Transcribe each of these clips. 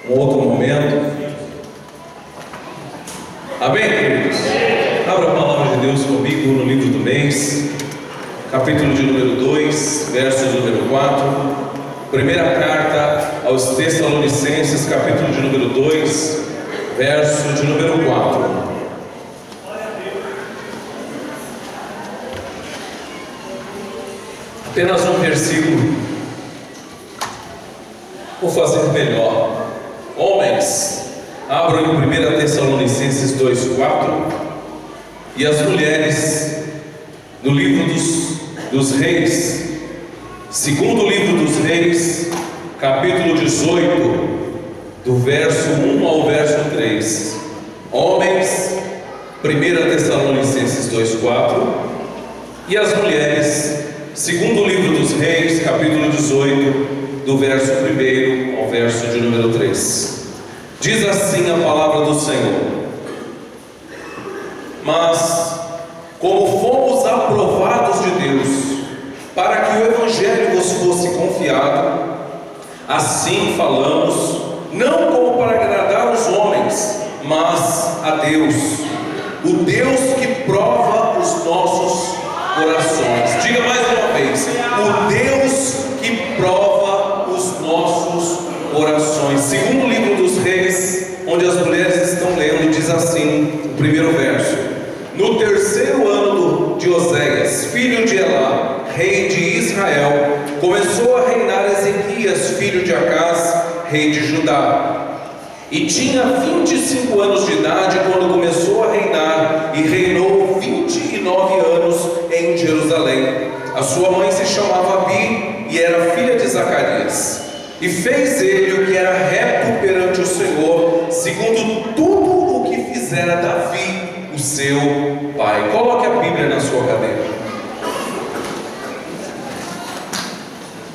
um outro momento. Amém, queridos? Abra a palavra de Deus comigo no livro do mês, capítulo de número 2, verso de número 4. Primeira carta aos Tessalonicenses, capítulo de número 2, verso de número 4. Apenas um versículo. Vou fazer melhor. Homens, abram em 1 Tessalonicenses 2,4. E as mulheres, no livro dos Reis, segundo livro dos Reis, capítulo 18, do verso 1 ao verso 3. Homens, 1 Tessalonicenses 2,4. E as mulheres, segundo o livro dos Reis, capítulo 18, do verso 1 ao verso de número 3. Diz assim a palavra do Senhor: Mas, como fomos aprovados de Deus, para que o Evangelho vos fosse confiado, assim falamos, não como para agradar os homens, mas a Deus, o Deus que prova os nossos corações. Diga mais uma vez: o Deus que prova os nossos corações. Segundo o livro dos Reis, onde as mulheres estão lendo, diz assim o primeiro verso: No terceiro ano de Oséias, filho de Elá, rei de Israel, começou a reinar Ezequias, filho de Acás, rei de Judá. E tinha 25 anos de idade quando começou a reinar, e reinou 29 anos em Jerusalém. A sua mãe se chamava Abi e era filha de Zacarias. E fez ele o que era reto perante o Senhor, segundo tudo o que fizera Davi, o seu pai. Coloque a Bíblia na sua cadeira.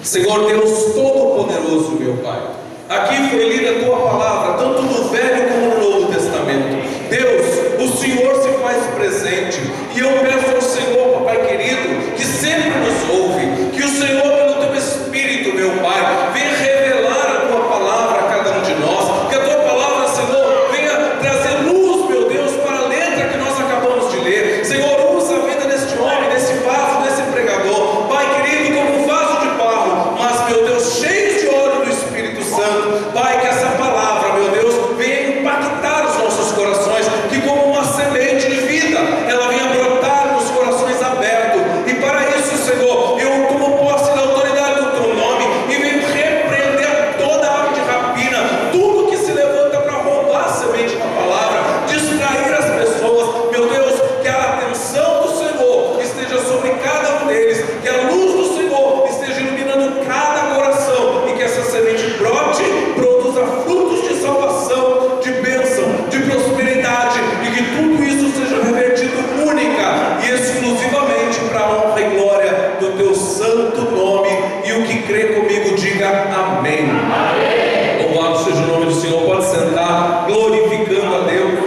Senhor Deus Todo-Poderoso, meu Pai, aqui foi lida a Tua palavra, tanto no Velho como no Novo Testamento. Deus, o Senhor se faz presente, e eu peço ao Senhor, Papai querido, que sempre nos ouve, que o Senhor, pelo Teu Espírito, meu Pai, venha revelar a Tua palavra a cada um de nós, que a Tua palavra, Senhor, venha trazer luz, meu Deus, para a letra que nós acabamos de ler. Senhor, usa a vida deste homem, desse vaso, desse pregador, Pai querido, como um vaso de barro, mas, meu Deus, cheio de óleo do Espírito Santo. Pai, que essa palavra, meu Deus, venha impactar os nossos corações, que como uma semente de vida, ela venha brotar nos corações abertos. E para isso, Senhor, eu tomo posse da autoridade do Teu nome e venho repreender toda arte de rapina, tudo que se levanta para roubar a semente da palavra, distrair as pessoas. Meu Deus, que a atenção do Senhor esteja sobre cada um deles, que a luz do Senhor esteja iluminando cada coração, e que essa semente brote, produza frutos de salvação, de bênção, de prosperidade, e que tudo isso seja revertido única e exclusivamente para a honra e glória do Teu santo nome. E o que crê comigo, diga amém. Amém. Louvado seja o nome do Senhor. Pode sentar, glorificando a Deus.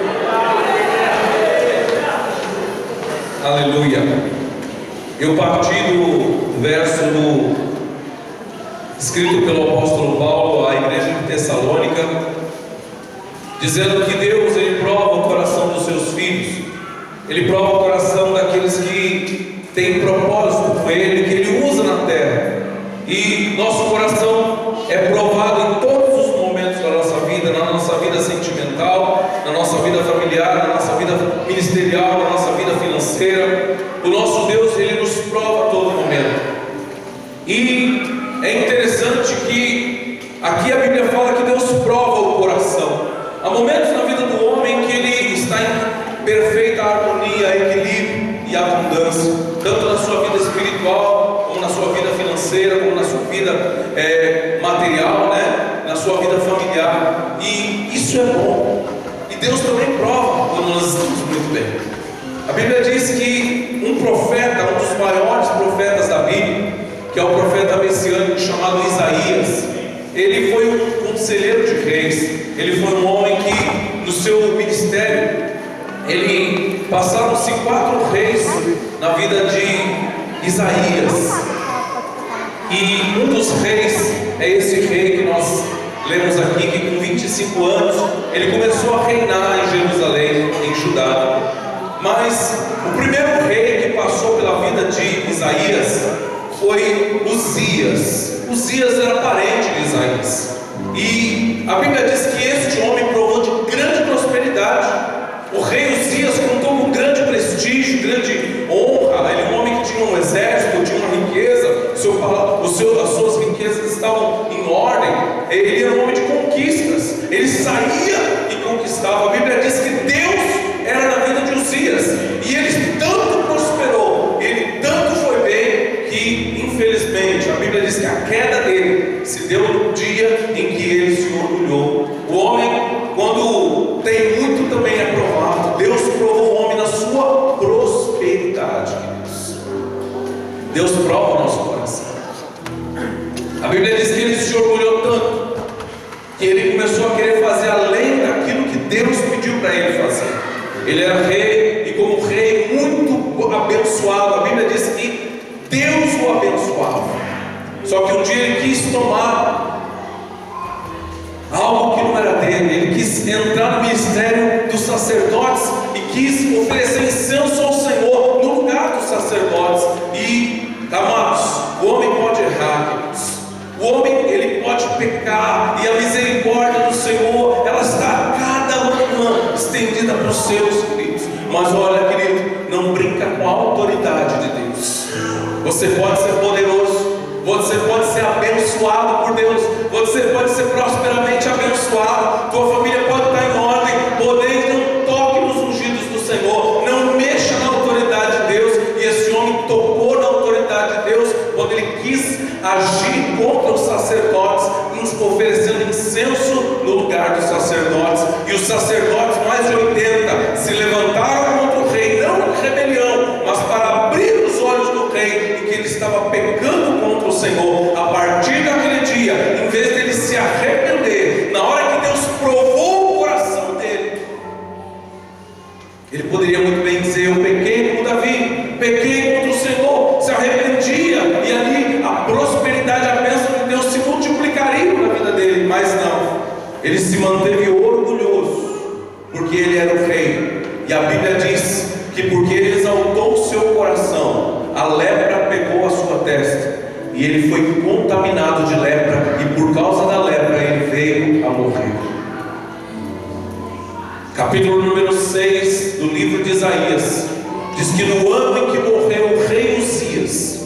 Aleluia. Eu parti do verso escrito pelo apóstolo Paulo à igreja de Tessalônica, dizendo que Deus, Ele prova o coração dos seus filhos, Ele prova o coração daqueles que têm propósito com Ele, que Ele usa na terra. E nosso coração é provado em todos os momentos da nossa vida, na nossa vida sentimental, na nossa vida familiar, na nossa vida ministerial, na nossa vida financeira. O nosso Deus, Ele nos prova a todo momento. E é interessante que aqui a Bíblia fala que Deus prova o coração. Há momentos na vida do homem que ele está em perfeita harmonia, equilíbrio e abundância, tanto na sua vida espiritual, como na sua vida financeira, como na sua vida material, né? Na sua vida familiar. E isso é bom. E Deus também prova quando nós estamos muito bem. A Bíblia diz que um profeta, um dos maiores profetas da Bíblia, que é o profeta messiânico chamado Isaías, ele foi um conselheiro de reis. Ele foi um homem que no seu ministério, passaram-se 4 reis na vida de Isaías. E um dos reis é esse rei que nós lemos aqui que com 25 anos ele começou a reinar em Jerusalém, em Judá. Mas o primeiro rei que passou pela vida de Isaías foi Uzias. Uzias era parente de Isaías. E a Bíblia diz que este homem provou de grande prosperidade. O rei Uzias contou com grande prestígio, grande honra. Ele é um homem que tinha um exército, tinha uma riqueza, as suas riquezas estavam em ordem. Ele era um homem de conquistas, ele saía e conquistava. A Bíblia diz que Deus era na vida de Uzias, e ele tanto prosperou, ele tanto foi bem, que infelizmente a Bíblia diz que a queda dele se deu no dia em que ele se orgulhou. O homem, quando tem muito, também é provado. Deus provou o homem na sua prosperidade, queridos. Deus prova o nosso coração. A Bíblia diz que ele se orgulhou tanto que ele começou a querer fazer além daquilo que Deus pediu para ele fazer. Ele era rei, e como rei muito abençoado, a Bíblia diz que Deus o abençoava. Só que um dia ele quis tomar algo que não era dele. Ele quis entrar no ministério dos sacerdotes e quis oferecer incenso ao Senhor no lugar dos sacerdotes. E, amados, o homem pode errar, queridos. O homem, ele pode pecar, e a misericórdia do Senhor, ela está cada manhã estendida para os seus, queridos. Mas olha, querido, não brinca com a autoridade de Deus. Você pode ser poderoso, você pode ser abençoado por Deus, você pode ser prosperamente abençoado, tua família pode estar em ordem, podeis, não toque nos ungidos do Senhor, não mexa na autoridade de Deus. E esse homem tocou na autoridade de Deus quando ele quis agir contra os sacerdotes, nos oferecendo incenso no lugar dos sacerdotes. E os sacerdotes, mais de 80, se levantaram contra o rei, não em rebelião, mas para abrir os olhos do rei, e que ele estava pecando contra o Senhor. A partir daquele dia, em vez dele se arrepender, na hora que Deus provou o coração dele, ele poderia muito bem dizer: eu pequei como Davi, pequei contra o Senhor, se arrependia, e ali a prosperidade, a bênção de Deus se multiplicaria na vida dele. Mas não, ele se manteve orgulhoso, porque ele era o rei. E a Bíblia diz que porque ele exaltou o seu coração, a lepra pegou a sua testa, e ele foi contaminado de lepra, e por causa da lepra ele veio a morrer. Capítulo número 6 do livro de Isaías diz que no ano em que morreu o rei Uzias,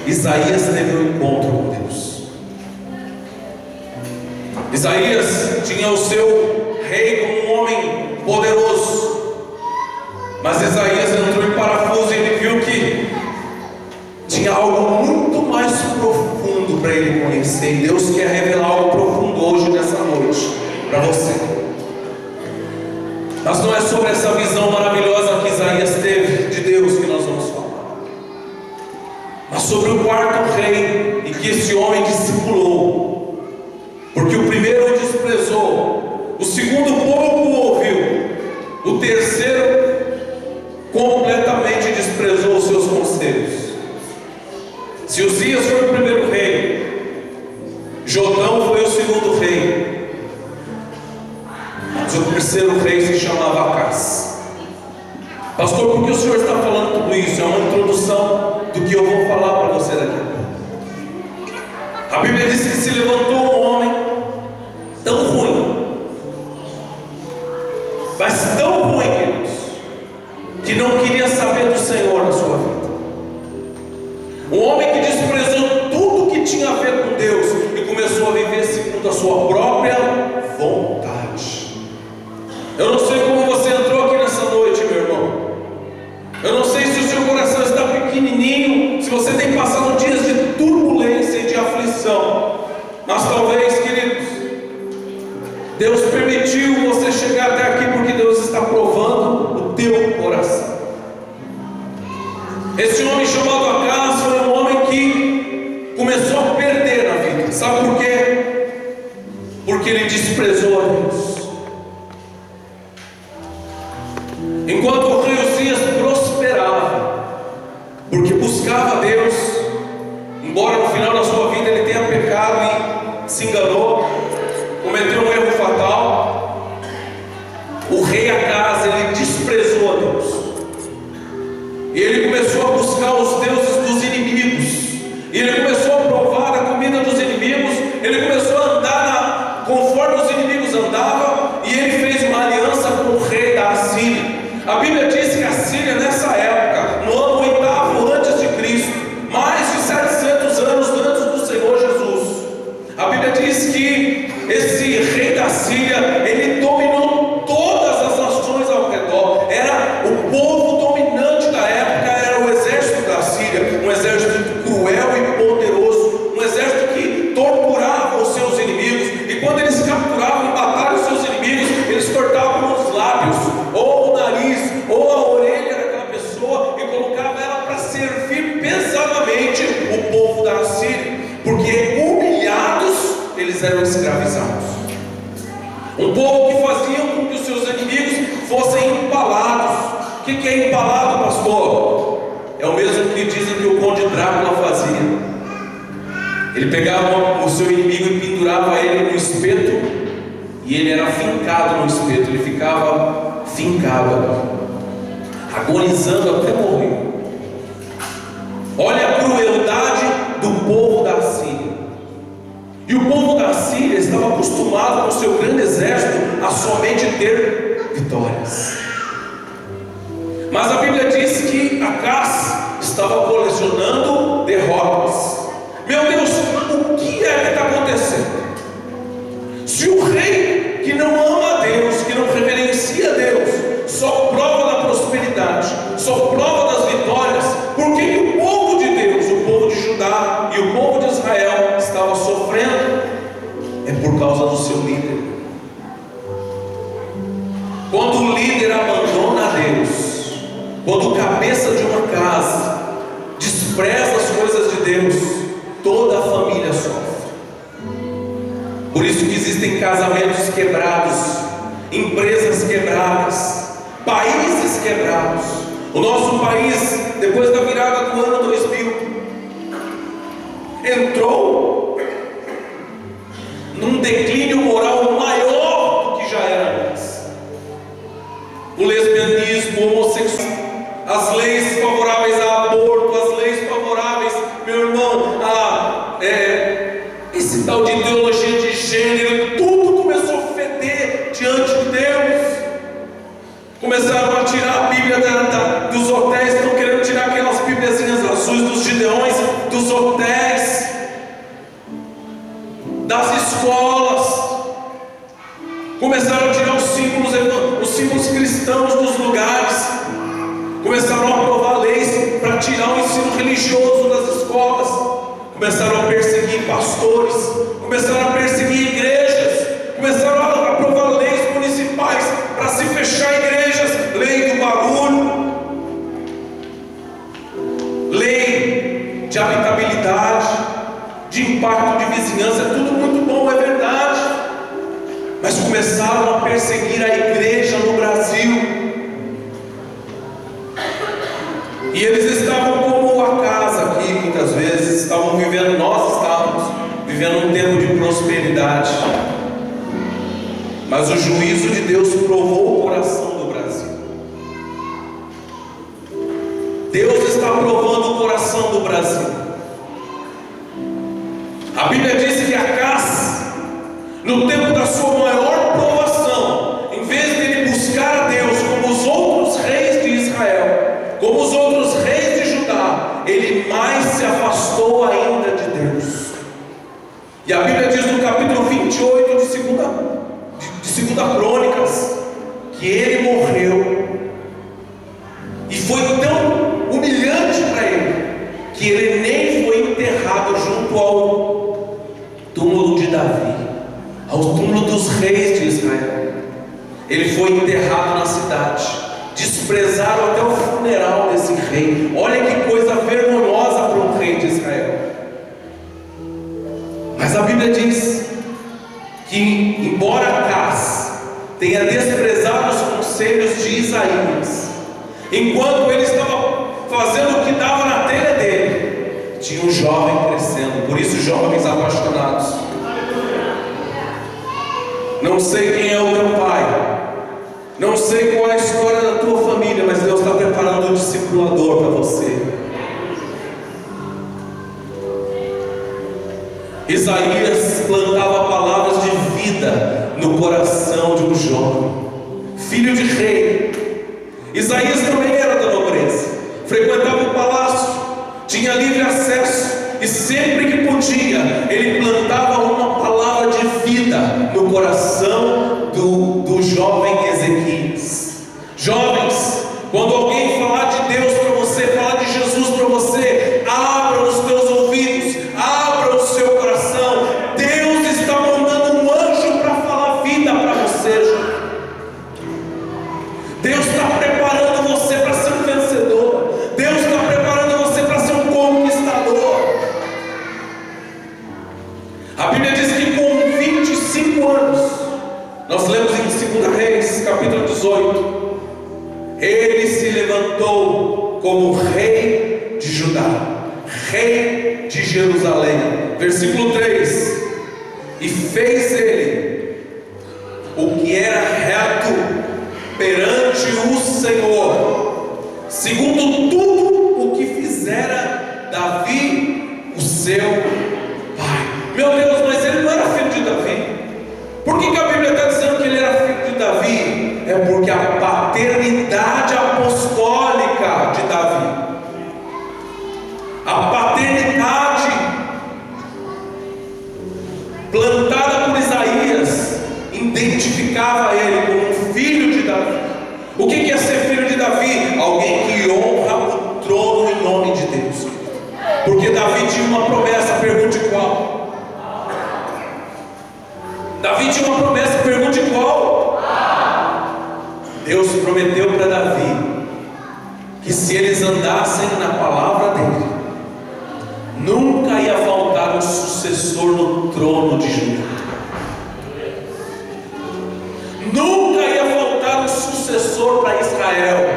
Isaías teve um encontro com Deus. Isaías tinha o seu rei como um homem poderoso, mas Isaías entrou em parafuso, e ele viu que tinha algo muito mais profundo para ele conhecer. E Deus quer revelar algo profundo hoje, nessa noite, para você. Mas não é sobre essa visão maravilhosa que Isaías teve de Deus que nós vamos falar, mas sobre o quarto rei, e que esse homem discipulou. Porque o primeiro o desprezou, o segundo pouco o ouviu, o terceiro completamente desprezou os seus conselhos. Se Uzias foi o primeiro rei, Jotão foi o segundo rei, mas o terceiro rei se chamava Acás. Pastor, por que o senhor está falando tudo isso? É uma introdução do que eu vou falar para você daqui a pouco. A Bíblia diz que se levantou um homem tão ruim, mas tão ruim, queridos, que não queria saber do Senhor na sua vida. Um homem que desprezou tudo que tinha a ver com Deus e começou a viver segundo a sua própria vontade. Eu não sei como você entrou aqui nessa noite, meu irmão. Eu não sei se o seu coração está pequenininho, se você tem passado dias de turbulência e de aflição. Mas talvez, queridos, Deus permitiu você chegar até aqui porque Deus está provando o teu coração. Esse homem chamado Acás foi um homem que começou a perder na vida. Sabe por quê? Porque ele desprezou a Deus. Enquanto o rei Uzias prosperava, porque buscava Deus, embora no final da sua vida ele tenha pecado e se enganou, Síria, ele dominou todas as nações ao redor. Era o povo dominante da época, era o exército da Síria, um exército cruel e poderoso, um exército que torturava os seus inimigos, e quando eles capturavam em batalha os seus inimigos, eles cortavam os lábios, ou o nariz, ou a orelha daquela pessoa, e colocavam ela para servir pesadamente o povo da Síria, porque humilhados eles eram escravizados. Um povo que fazia com que os seus inimigos fossem empalados. O que é empalado, pastor? É o mesmo que dizem que o Conde Drácula fazia. Ele pegava o seu inimigo e pendurava ele no espeto, e ele era fincado no espeto. Ele ficava fincado, agonizando até morrer. Olha a crueldade do povo da Síria. E o povo da Síria estava acostumado com o seu grande exército a somente ter vitórias. Mas a Bíblia diz que Acaz estava colecionando derrotas. Meu Deus, o que é que está acontecendo? Se o rei que não ama a Deus, que não reverencia a Deus, só prova da prosperidade, só prova das vitórias, por que o povo de Deus, o povo de Judá e o povo de Israel estava sofrendo? É por causa do seu líder. Quando o líder abandona a Deus, quando o cabeça de uma casa despreza as coisas de Deus, toda a família sofre. Por isso que existem casamentos quebrados, empresas quebradas, países quebrados. O nosso país, depois da virada do ano 2000, entrou num declínio moral maior do que já era antes. O lesbianismo, o homossexualismo, as leis favoráveis a aborto, as leis favoráveis, meu irmão, esse tal de ideologia de gênero, tudo começou a feder diante de Deus. Começaram a tirar a Bíblia dos hotéis, estão querendo tirar aquelas bíbliazinhas azuis dos gideões dos hotéis, das escolas. Começaram a tirar os símbolos cristãos dos lugares. Começaram a aprovar leis para tirar o ensino religioso das escolas. Começaram a perseguir pastores. Começaram a perseguir igrejas. Começaram a aprovar leis municipais para se fechar igrejas. Lei do barulho, lei de habitabilidade, de impacto de vizinhança. É tudo muito bom, é verdade. Mas começaram a perseguir a igreja no Brasil. E eles estavam como a casa aqui, muitas vezes, nós estávamos vivendo um tempo de prosperidade. Mas o juízo de Deus provou o coração do Brasil. Deus está provando o coração do Brasil. A Bíblia diz que Acaz, no tempo da sua maior provação, em vez de ele buscar a Deus como os outros reis de Israel, como os outros reis de Judá, ele mais se afastou ainda de Deus. E a Bíblia diz no capítulo 28 de 2 Crônicas, que ele morreu, e foi tão humilhante para ele, que ele nem foi enterrado junto ao túmulo de Davi, ao túmulo dos reis de Israel. Ele foi enterrado na cidade. Desprezaram até o funeral desse rei. Olha que coisa vergonhosa para um rei de Israel. Mas a Bíblia diz que, embora Acaz tenha desprezado os conselhos de Isaías, enquanto ele estava fazendo o que dava na telha dele, tinha um jovem crescendo. Por isso, jovens apaixonados. Não sei quem é o teu pai, não sei qual é a história da tua família, mas Deus está preparando um discipulador para você. Isaías plantava palavras de vida no coração de um jovem, filho de rei. Isaías também era da nobreza, frequentava o palácio, tinha livre acesso, e sempre que podia, ele plantava uma palavra de vida no coração Nós lemos em 2 Reis, capítulo 18. Ele se levantou como rei de Judá, rei de Jerusalém. Versículo 3: e fez ele o que era reto perante o Senhor, segundo tudo o que fizera Davi, o seu pai. Meu Deus, mas ele não era filho de Davi. Por que a Bíblia está dizendo que ele era filho de Davi? É porque a paternidade apostólica de Davi, a paternidade plantada por Isaías, identificava ele como um filho de Davi. O que é ser filho de Davi? Alguém que honra o trono em nome de Deus. Porque Davi tinha uma promessa, pergunte qual? Davi tinha uma promessa, pergunte qual? Deus prometeu para Davi que se eles andassem na palavra dele, nunca ia faltar um sucessor no trono de Judá. Nunca ia faltar um sucessor para Israel.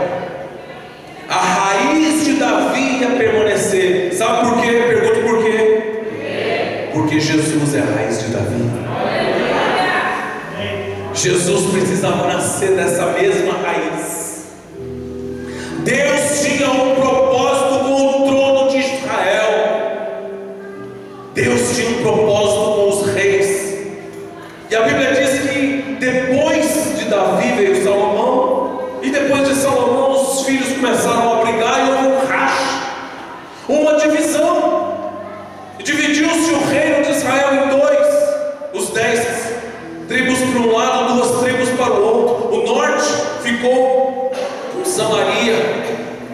A raiz de Davi ia permanecer. Sabe por quê? Pergunte por quê? Porque Jesus é a raiz de Davi. Jesus precisava nascer dessa mesma raiz. Deus tinha um propósito com o trono de Israel. Deus tinha um propósito com os reis. E a Bíblia diz que depois de Davi veio Salomão, e depois de Salomão os filhos começaram a brigar e houve um racha, uma divisão. E dividiu-se o reino de Israel em dois: os 10 tribos para um lado, 2 tribos para o outro. O norte ficou com Samaria,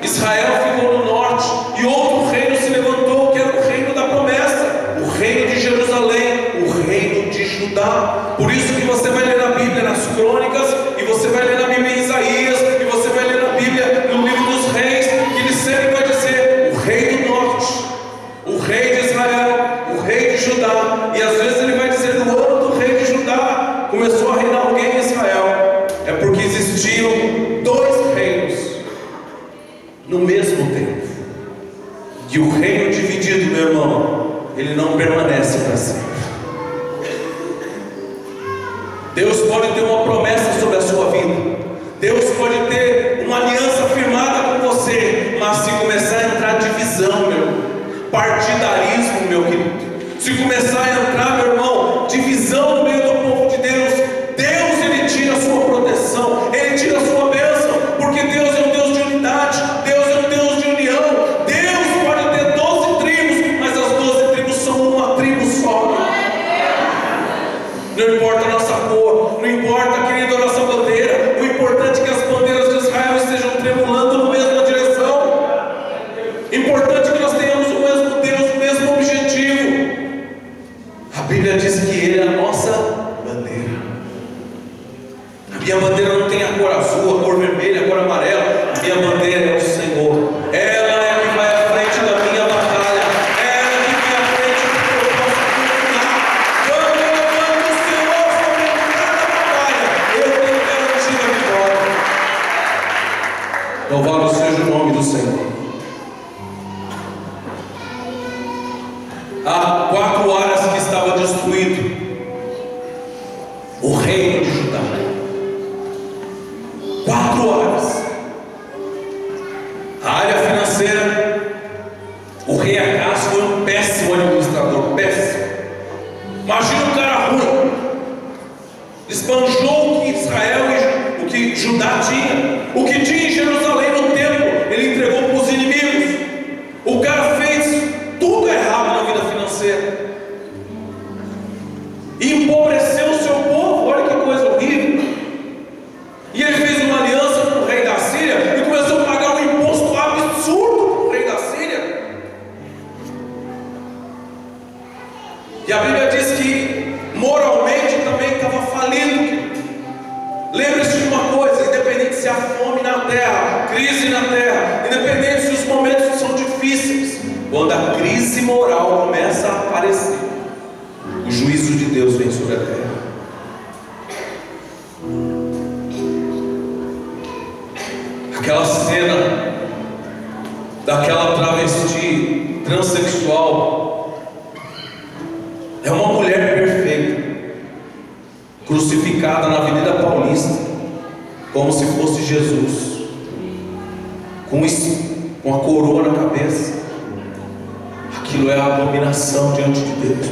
Israel ficou no norte, e outro reino se levantou, que era o reino da promessa, o reino de Jerusalém, o reino de Judá. Por isso que você vai ler na Bíblia, nas crônicas, e você vai ler na Bíblia em Isaías, e você vai ler na Bíblia no livro dos reis, que ele sempre vai dizer o rei do norte, o rei de Israel, o rei de Judá. E às vezes ele vai dizer no ano do rei de Judá começou a reinar alguém em Israel. É porque existiam 2 reinos no mesmo tempo. E o reino dividido, meu irmão, ele não permanece para sempre. Deus pode ter uma promessa sobre a sua vida, Deus pode ter uma aliança firmada com você, mas se começar a entrar divisão, partidarismo, meu querido, se começar a entrar, meu irmão, divisão no meio do povo de Deus, Deus ele tira a sua proteção, ele tira a sua bênção, porque Deus é um Deus de unidade, Deus é um Deus de união. Deus pode ter 12 tribos, mas as 12 tribos são uma tribo só. Não importa a nossa cor, não importa, querido, a nossa bandeira, o importante é que as bandeiras de Israel estejam tremulando na mesma direção. Importante é que nós tenhamos o mesmo Deus, o mesmo objetivo. A Bíblia diz que Ele é a nossa bandeira. A minha bandeira não tem a cor azul, a cor vermelha, a cor amarela. A minha bandeira é o Senhor. Ela é que vai à frente da minha batalha. Ela é que vai à frente do que eu posso lutar. Quando eu levanto o Senhor sobre cada batalha, eu tenho garantido a vitória. Louvado seja o nome do Senhor. Há 4 áreas que estava destruído o reino de Judá. 4 áreas. A área financeira, o rei Acaz foi um péssimo administrador, péssimo. Imagina um cara ruim, esbanjou o que Israel e o que Judá tinha, o que tinha em Jerusalém no templo, ele entregou para os inimigos. O cara fez tudo errado na vida financeira e empobreceu o seu povo. Olha que coisa horrível. E ele fez uma aliança com o rei da Síria e começou a pagar um imposto absurdo para o rei da Síria. E a Bíblia diz que moralmente também estava falido. Lembre-se de uma coisa: independente se há fome na terra, crise na terra, independente se os momentos são difíceis, quando a crise moral começa a aparecer, o juízo de Deus vem sobre a terra. daquela travesti transexual. É uma mulher perfeita, crucificada na Avenida Paulista, como se fosse Jesus, com a coroa na cabeça. Aquilo é a abominação diante de Deus.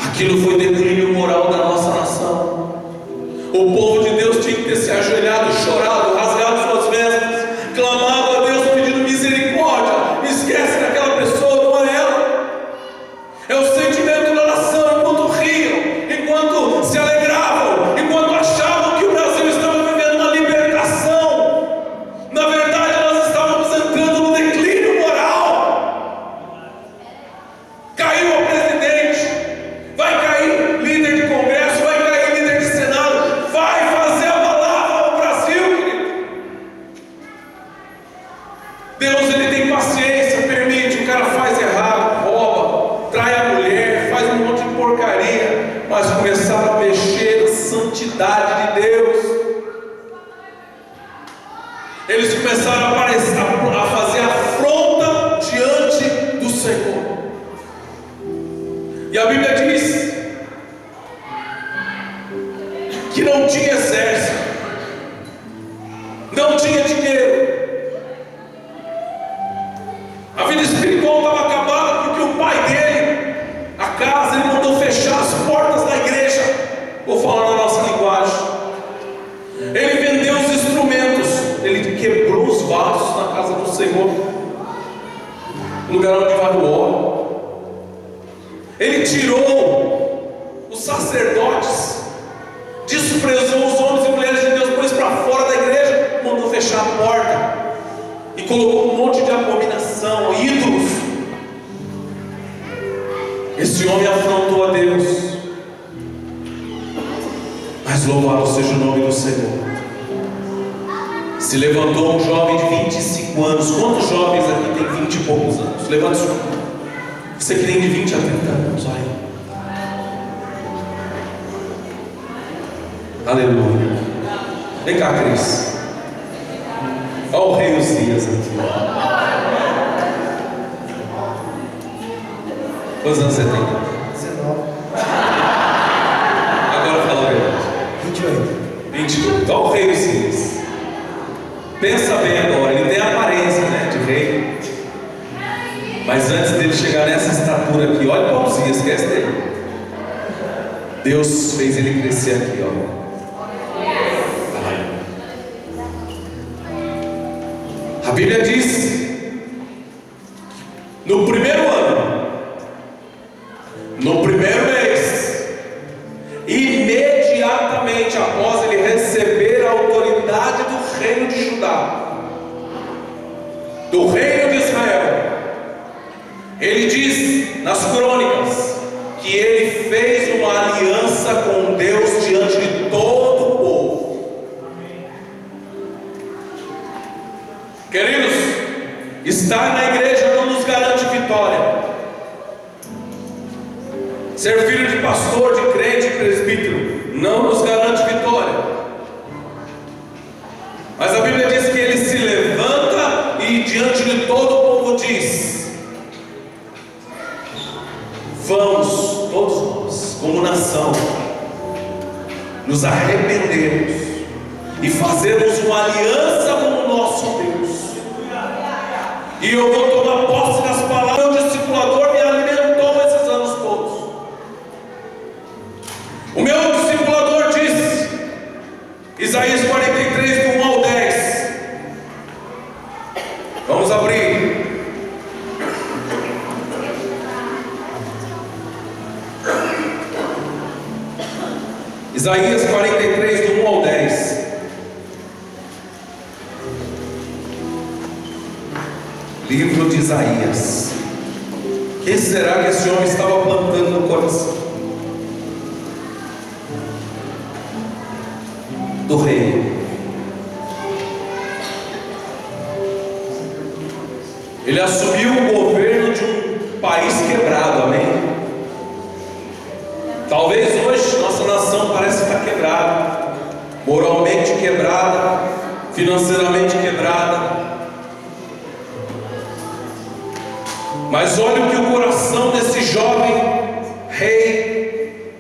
Aquilo foi declínio moral da nossa nação. O povo de Deus tinha que ter se ajoelhado, chorado, rasgado suas vestes, clamado a Deus, pedindo misericórdia. Me esquece daquela pessoa, não é ela. É o sentimento da nação, enquanto riam, enquanto se alegravam, enquanto achavam que o Brasil estava vivendo uma libertação. Na verdade, nós estávamos entrando no declínio moral. Caiu o presidente, vai cair líder de congresso, vai cair líder de senado, vai fazer a palavra ao Brasil, querido. Deus, ele tem paciência, permite, o cara faz errado, rouba, trai a mulher, faz um monte de porcaria, mas começaram a mexer na santidade de Deus. Eles começaram a fazer afronta diante do Senhor. E a Bíblia diz que não tinha exército, não tinha dinheiro. A vida espiritual estava acabada porque o pai dele, a casa, ele mandou fechar as portas da igreja. Vou falar na nossa linguagem. Ele vendeu os instrumentos, ele quebrou os vasos na casa do Senhor, no lugar onde vai o óleo. Ele tirou os sacerdotes, desprezou os homens e mulheres de Deus, pôs para fora da igreja, mandou fechar a porta e colocou um monte de abominação, ídolos. Esse homem afrontou a Deus. Mas louvado seja o nome do Senhor. Se levantou um jovem de 25 anos. Quantos jovens aqui tem 20 e poucos anos? Levanta sua mão. Você que tem de 20 a 30 anos, olha aí. Aleluia. Vem cá, Cris. Olha o rei Uzias aqui. Quantos anos você tem? 19. Agora fala a verdade. 28. 28. Olha o rei Uzias. Pensa bem agora. Ele tem a aparência, né, de rei. Mas antes dele chegar nessa estatura aqui, olha para o Uzias, esquece dele. Deus fez ele crescer aqui, ó. A Bíblia diz: no primeiro ano, no primeiro mês, imediatamente após ele receber a autoridade do reino de Judá, do reino de Israel, ele diz nas crônicas que ele fez uma aliança com Deus diante de todo o povo. Queridos, estar na igreja não nos garante vitória. Ser filho de pastor, de crente, de presbítero, não nos garante vitória. Mas a Bíblia diz que ele se levanta e diante de todo o povo diz: vamos, todos nós, como nação, nos arrependermos e fazermos uma aliança com o nosso Deus. E eu vou tomar posse das palavras. Meu discipulador me alimentou esses anos todos. O meu discipulador diz, Isaías 43, do 1 ao 10. Vamos abrir. Isaías 43, do 1 ao 10. Livro de Isaías. O que será que esse homem estava plantando no coração do rei? Ele assumiu o governo de um país quebrado, amém? Talvez hoje nossa nação parece estar quebrada, moralmente quebrada, financeiramente quebrada. Mas olha o que o coração desse jovem rei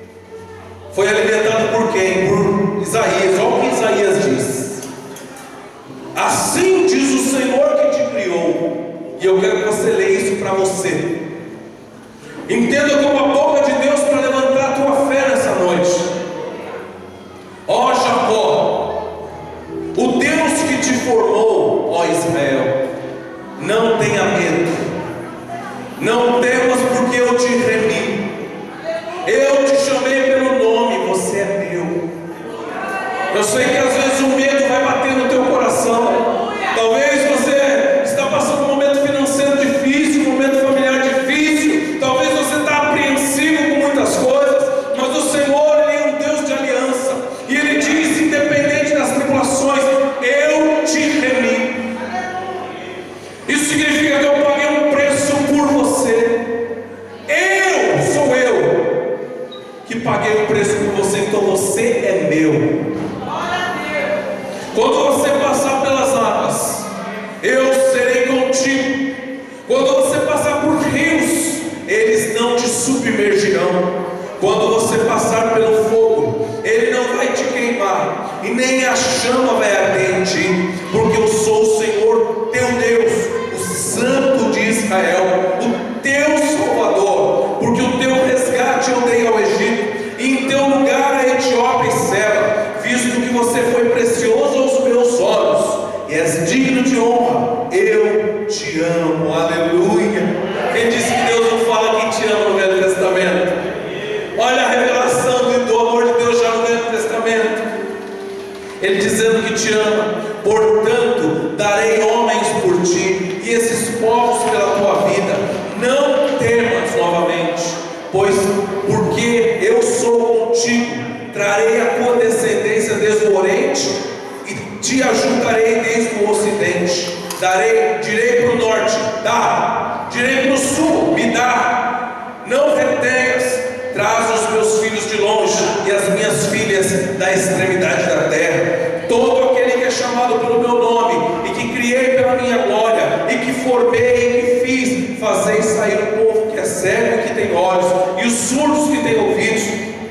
foi alimentado por quem? Por Isaías. Olha o que Isaías diz: assim diz o Senhor que te criou. E eu quero que você leia isso para você. Entenda como a boca de Deus para levantar a tua fé nessa noite. Ó Jacó, o Deus que te formou, ó Israel, não tenha medo, não temas, porque eu te remi, eu te chamei pelo nome, você é meu. Eu sei que às vezes o medo vai bater no teu coração. Talvez você está passando um momento financeiro difícil, um momento familiar difícil, talvez você está apreensivo com muitas coisas, mas o Senhor, Ele é um Deus de aliança, e Ele diz, independente das tribulações, eu te remi. Isso significa que eu paguei um preço por você. Sou eu que paguei o preço por você, então você é meu. Quando você passar pelas águas, eu serei contigo. Quando você passar por rios, eles não te submergirão. Quando você passar pelo fogo, ele não vai te queimar, e nem a chama vai arder em ti, porque eu sou o Senhor teu Deus, o Santo de Israel, o teu Salvador. Porque o teu resgate eu dei ao Egito, e em teu lugar a Etiópia e Seba, visto que você foi precioso aos meus olhos, e és digno de honra, eu te amo. Aleluia. Quem disse que Deus não fala que te ama no Velho Testamento? Olha a revelação do amor de Deus já no Velho Testamento. Ele dizendo que te ama. Portanto, darei homens por ti, e esses povos pela tua vida. Não temas novamente, pois porque eu sou contigo, trarei a tua descendência desde o Oriente, e te ajuntarei desde o Ocidente. Direi para o norte, dá. Direi para o sul, me dá. Não retenhas. Traz os meus filhos de longe, e as minhas filhas da extremidade da terra. Todo aquele que é chamado pelo meu nome, e que criei pela minha glória, e que formei, e que fiz, fazei sair o povo que é cego e que tem olhos, e os surdos que têm ouvidos.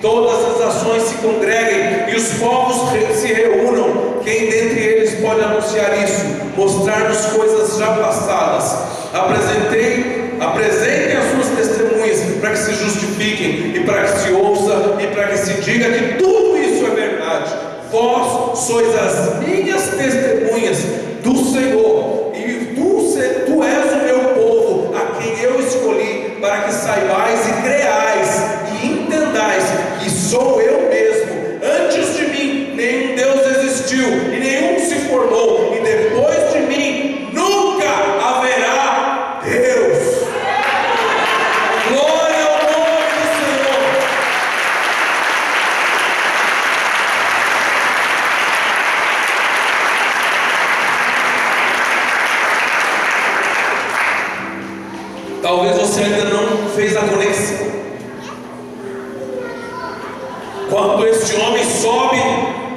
Todas as nações se congreguem, e os povos se reúnam. Quem dentre eles pode anunciar isso? Mostrar-nos coisas já passadas. Apresentem as suas testemunhas, para que se justifiquem, e para que se ouça, e para que se diga que tudo isso é verdade. Vós sois as minhas testemunhas do Senhor, e tu és o meu povo, a quem eu escolhi, para que saibais e creais e entendais que sou eu mesmo. Antes de mim nenhum Deus existiu, e nenhum se formou, e depois de mim nunca haverá Deus. Glória ao nome do Senhor. Talvez você ainda não fez a conexão. Quando este homem sobe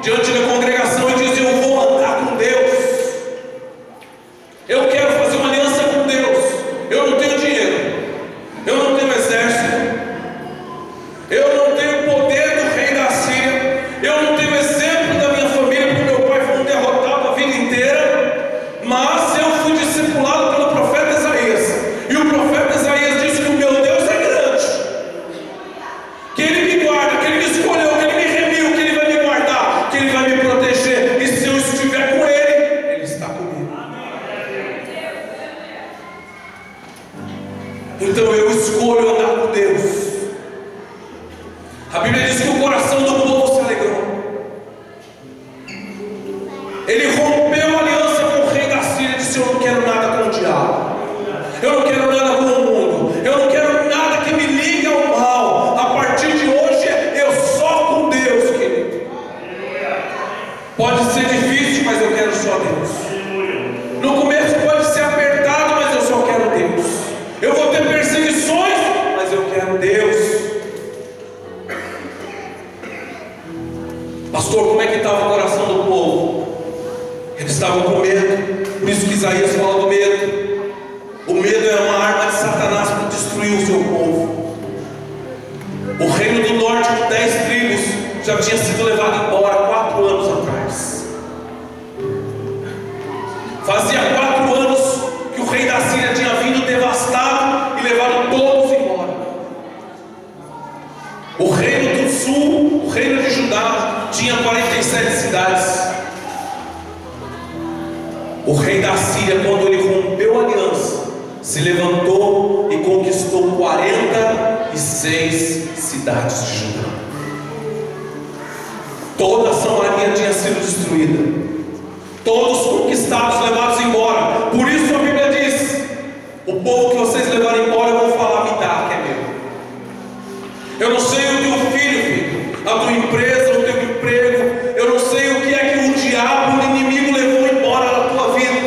diante da congregação e diz: eu vou andar com Deus, eu quero fazer uma aliança com Deus. Eu não tenho dinheiro, eu não tenho exército, eu não tenho o poder do rei da Síria, eu não tenho exemplo da minha família, porque meu pai foi um derrotado a vida inteira, mas eu fui discipulado pelo profeta Isaías, e o profeta Isaías disse que o meu Deus é grande, que Ele me guarda, que Ele me escolheu, que Ele me remiu, que Ele vai me guardar, que Ele vai me proteger, e se eu estiver com Ele, Ele está comigo. Então eu escolho andar com Deus. A Bíblia diz que o coração do povo se alegrou. Ele rompeu a aliança com o rei da Síria e disse: eu não quero nada com o diabo, eu não quero nada com o mundo, eu não quero nada que me ligue ao mal. A partir de hoje eu só com Deus, querido. Pode ser difícil, mas eu quero só Deus. No começo pode ser apertado, mas eu só quero Deus. Eu vou ter perseguições, mas eu quero Deus. Pastor, como é que estava o coração do povo? Eles estavam com medo. Por isso que Isaías fala do medo. O medo é uma arma de Satanás para destruir o seu povo. O reino do norte, com 10 tribos, já tinha sido levado embora 4 anos atrás. Fazia 4 anos que o rei da Síria tinha vindo devastado e levado todos embora. O reino do sul, o reino de Judá, tinha 47 cidades. O rei da Síria, quando ele rompeu a aliança, se levantou e conquistou 46 cidades de Judá. Toda Samaria tinha sido destruída, todos conquistados, levados embora. Por isso a Bíblia diz: o povo que vocês levaram embora, eu vou falar, me dá, que é meu. Eu não sei o teu filho, a tua empresa, o teu emprego, eu não sei o que é que o diabo, o inimigo levou embora da tua vida.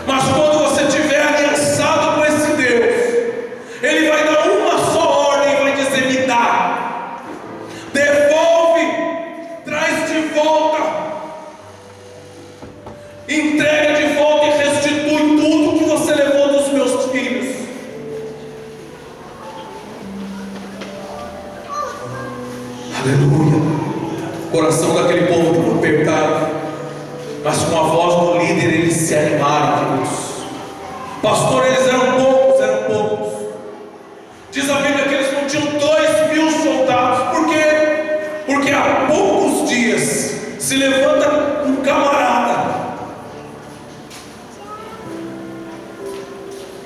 Mas quando você estiver aliançado com esse Deus, Ele vai dar uma só ordem e vai dizer: me dá, devolve, traz de volta, entrega de volta e restitui tudo que você levou dos meus filhos. Aleluia. O coração daquele povo estava apertado, mas com a voz do líder eles se animaram, queridos. Pastor, eles eram poucos. Diz a Bíblia que eles não tinham 2.000 soldados. Por quê? Porque há poucos dias se levanta um camarada.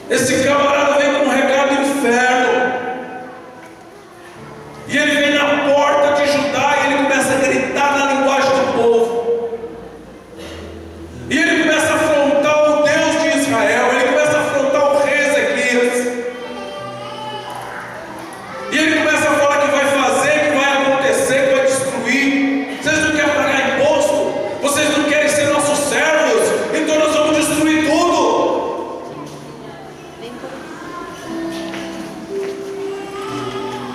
Esse camarada vem com um recado do inferno. E ele vem na porta de Judá e ele começa a gritar na linguagem do povo. E ele começa a afrontar o Deus de Israel. Ele começa a afrontar o rei Ezequias. E ele começa a falar que vai fazer, que vai acontecer, que vai destruir. Vocês não querem pagar imposto? Vocês não querem ser nossos servos? Então nós vamos destruir tudo.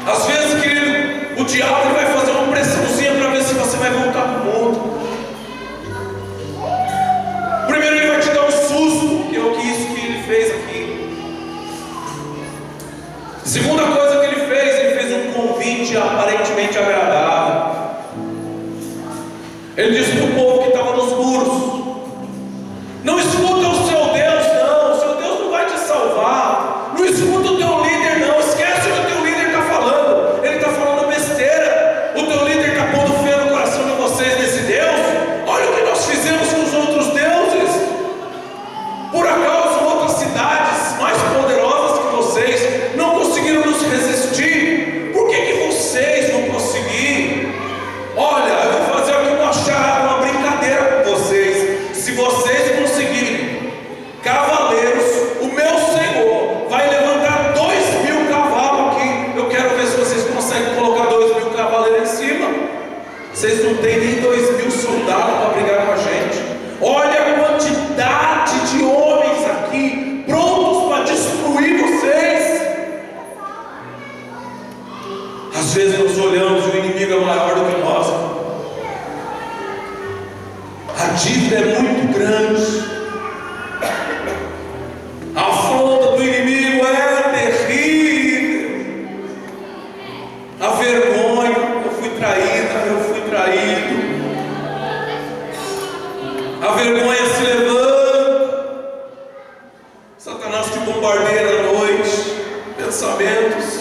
Às vezes, querido, o diabo vai fazer uma pressãozinha para ver se você vai voltar para o mundo. Primeiro ele vai te dar um susto, que é isso que ele fez aqui. Segunda coisa que ele fez um convite aparentemente agradável. Ele disse para o povo que estava nos muros: não escuta o seu Deus, não. O seu Deus não vai te salvar. Não escuta o teu líder, não. Esquece o que o teu líder está falando. Ele está falando besteira. O teu líder está pondo fé no coração de vocês nesse Deus. Olha o que nós fizemos com os outros deuses. Por acaso outras cidades mais poderosas que vocês não conseguiram nos resistir? Por que vocês vão conseguir? Olha, eu vou fazer aqui uma brincadeira com vocês. Se vocês conseguirem cavaleiros, o meu Senhor vai levantar 2.000 cavalos aqui. Eu quero ver se vocês conseguem colocar 2.000 cavaleiros em cima. Vocês não têm nem 2.000 soldados para brigar com a gente. Olha a quantidade de homens aqui prontos para destruir vocês. Às vezes nós olhamos e o inimigo é maior do que nós. A dívida é muito grande. A afronta do inimigo é terrível. A vergonha: eu fui traída, eu fui traído. A vergonha se levanta. Satanás te bombardeia à noite, pensamentos.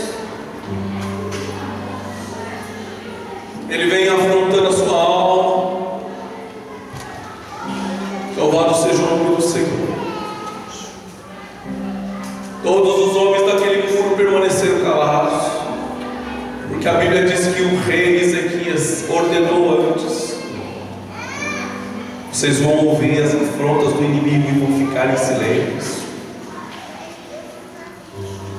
Ele vem afrontando a sua alma. Louvado seja o nome do Senhor. Todos os homens daquele muro permaneceram calados, porque a Bíblia diz que o rei Ezequias ordenou antes: vocês vão ouvir as afrontas do inimigo e vão ficar em silêncio,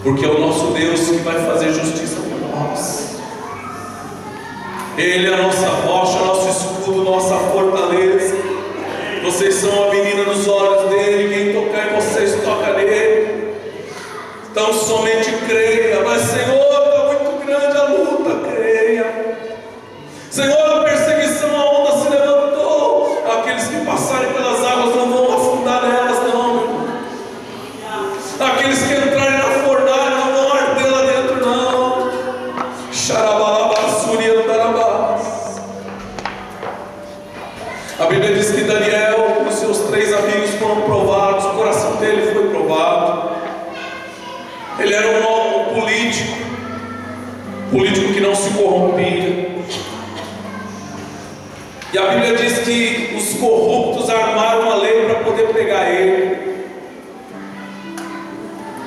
porque é o nosso Deus que vai fazer justiça por nós. Ele é a nossa rocha, nosso escudo, nossa fortaleza. Vocês são a menina dos olhos dele. Quem tocar em vocês, toca nele. Então somente creia. Mas Senhor, está muito grande a luta. Creia. Senhor, a perseguição, a onda se levantou. Aqueles que passaram A Bíblia diz que Daniel, os seus 3 amigos foram provados, o coração dele foi provado. Ele era um político que não se corrompia. E a Bíblia diz que os corruptos armaram uma lei para poder pegar ele.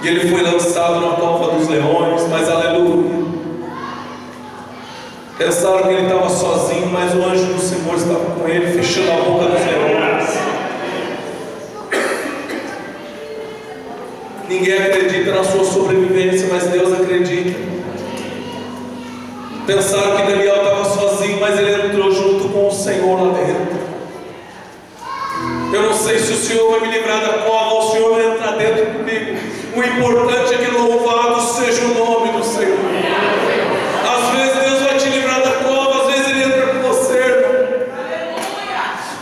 E ele foi lançado na cova dos leões, mas aleluia. Pensaram que ele estava sozinho, mas o anjo do Senhor estava com ele, fechando a boca dos leões. Ninguém acredita na sua sobrevivência, mas Deus acredita. Pensaram que Daniel estava sozinho, mas ele entrou junto com o Senhor lá dentro. Eu não sei se o Senhor vai me livrar da cova ou o Senhor vai entrar dentro comigo. O importante é que louvado seja o nome do Senhor. Às vezes Deus vai te livrar da cova, às vezes Ele entra com você, irmão.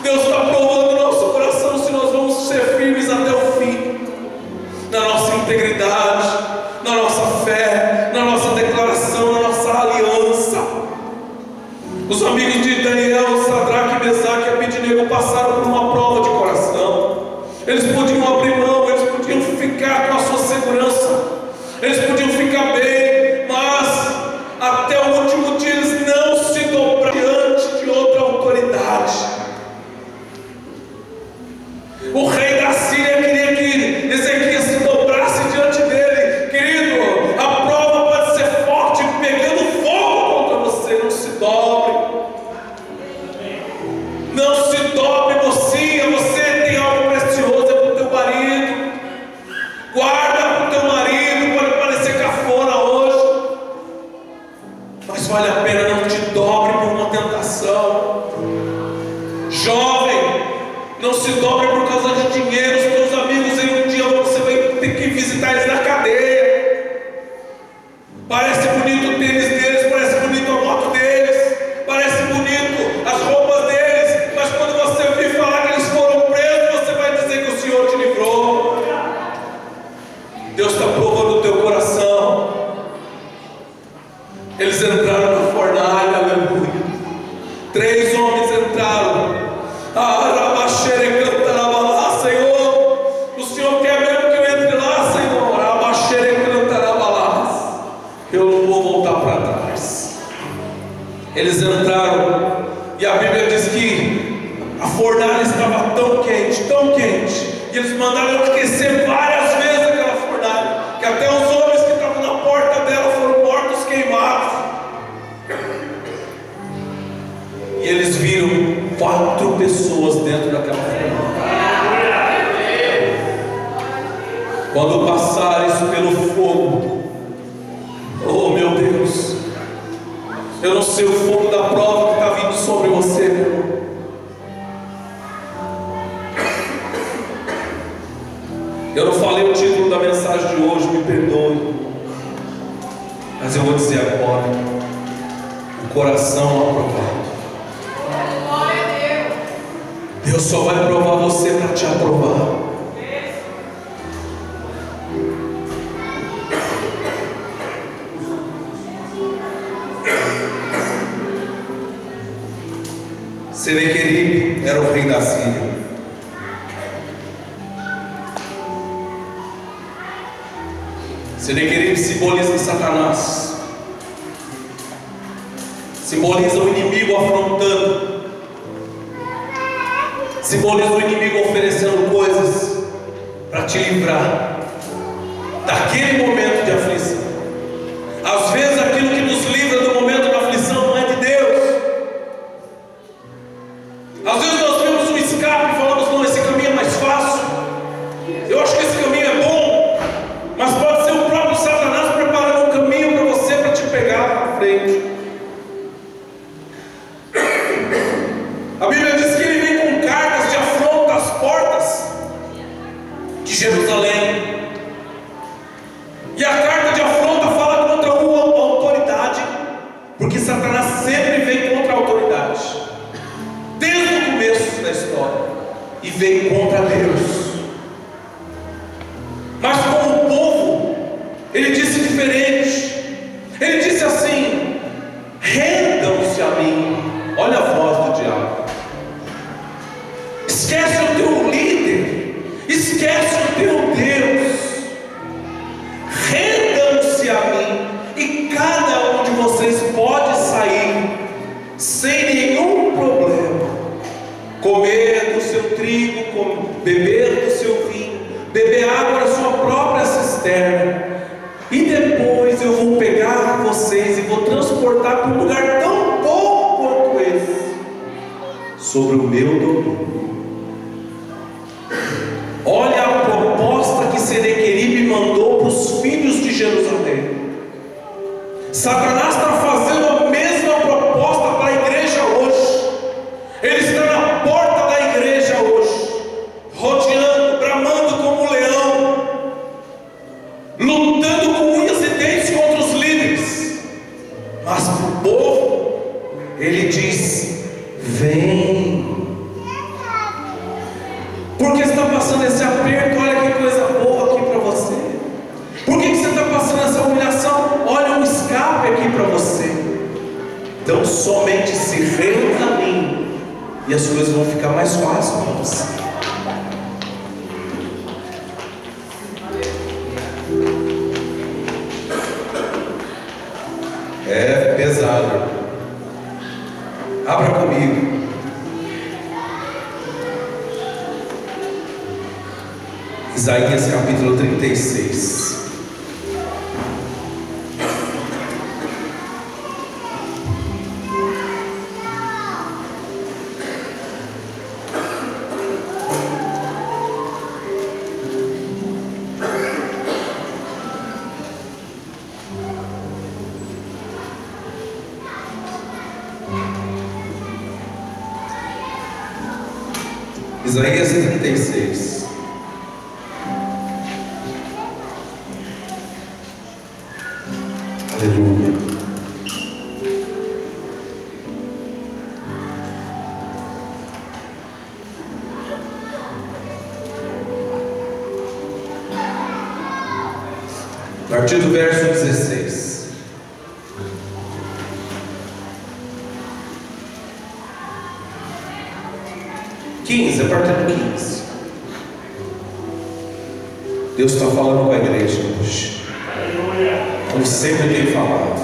Deus está provando o nosso coração se nós vamos ser firmes até o fim, na nossa integridade, na nossa fé, na nossa declaração, na nossa aliança. Os amigos de Daniel, Sadraque, Mesaque e Abednego passaram por uma prova de coração. Eles podiam abrir mão, eles podiam ficar com a sua segurança, eles podiam ficar bem, mas até o último dia eles não se dobraram diante de outra autoridade. O rei da Síria queria que Ezequias se dobrasse diante dele. Querido, a prova pode ser forte, pegando fogo contra você. Não se dobre. Não se dobre, mocinha. Você tem algo precioso, é para o teu marido. Guarda para o teu marido. Pode parecer cafona hoje, mas vale a pena. Não te dobre por uma tentação. Jovem, não se dobre por causa de dinheiro. Os teus amigos, em um dia você vai ter que visitar eles na cadeia. Parece bonito o tênis deles, parece bonito a moto deles, parece bonito as roupas deles, mas quando você vir falar que eles foram presos, você vai dizer que o Senhor te livrou. Deus está provando o teu coração. Eles entraram na fornalha, aleluia. 3 homens entraram. Senhor, o Senhor quer mesmo que eu entre lá, Senhor. Eu não vou voltar para trás. Eles entraram, e a Bíblia diz que a fornalha estava tão quente, e eles mandaram aquecer várias vezes aquela fornalha, que até os homens que estavam na porta dela foram mortos queimados. E eles viram 4 pessoas dentro daquela fornalha. Quando passares pelo fogo, oh meu Deus, eu não sei o fogo da prova que está vindo sobre você, meu irmão. Eu não falei o título da mensagem de hoje, me perdoe, mas eu vou dizer agora: o coração aprovado. Deus só vai provar você para te aprovar. Senequeribe era o rei da Síria. Senequeribe simboliza Satanás, simboliza o inimigo afrontando, simboliza o inimigo oferecendo coisas para te livrar daquele momento de aflição. Às vezes aquilo que nos livra do momento da aflição não é de Deus. Às vezes nós vemos um escape e falamos: não, esse caminho é mais fácil, eu acho que esse caminho é bom, mas pode ser o próprio Satanás preparando um caminho para você, para te pegar para frente. A Bíblia diz que ele vem com cartas de afronta às portas de Jerusalém, e a carta de afronta fala contra uma autoridade, porque Satanás sempre vem contra a autoridade, desde o começo da história, e veio contra Deus. Mas com o povo, ele disse diferente. Ele disse assim: mim. Olha a voz do diabo. Esquece o teu líder, esquece o teu Deus. Rendam-se a mim, e cada um de vocês pode sair sem nenhum problema, comer do seu trigo, beber do seu vinho, beber água da sua própria cisterna, e depois eu vou pegar vocês e vou transportar para um lugar tão bom quanto esse, sobre o meu domínio. Olha a proposta que Senequeribe mandou para os filhos de Jerusalém. Satanás está fazendo a mesma proposta para a igreja hoje. Ele está na porta da igreja hoje, rodeando, bramando como um leão, lutando com unhas e dentes contra os líderes. Mas para o povo, ele diz: vem. Por que você está passando esse aperto? Olha que coisa boa aqui para você. Por que você está passando essa humilhação? Olha um escape aqui para você. Então somente se renda a mim, e as coisas vão ficar mais fáceis para você. É pesado. Abra comigo Isaías capítulo 36. Isaías 36. Aleluia. A partir do verso 16. A partir do 15. Deus está falando com a igreja hoje, como sempre tem falado.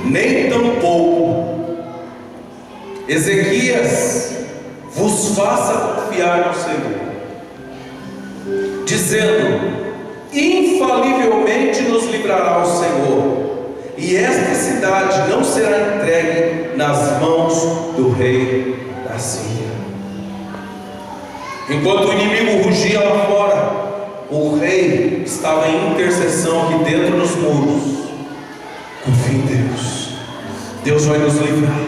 Nem tampouco Ezequias vos faça confiar no Senhor, dizendo: infalivelmente nos livrará o Senhor, e esta cidade não será entregue nas mãos do rei da Síria. Enquanto o inimigo rugia lá fora, o rei estava em intercessão aqui dentro dos muros. Confie em Deus. Deus vai nos livrar.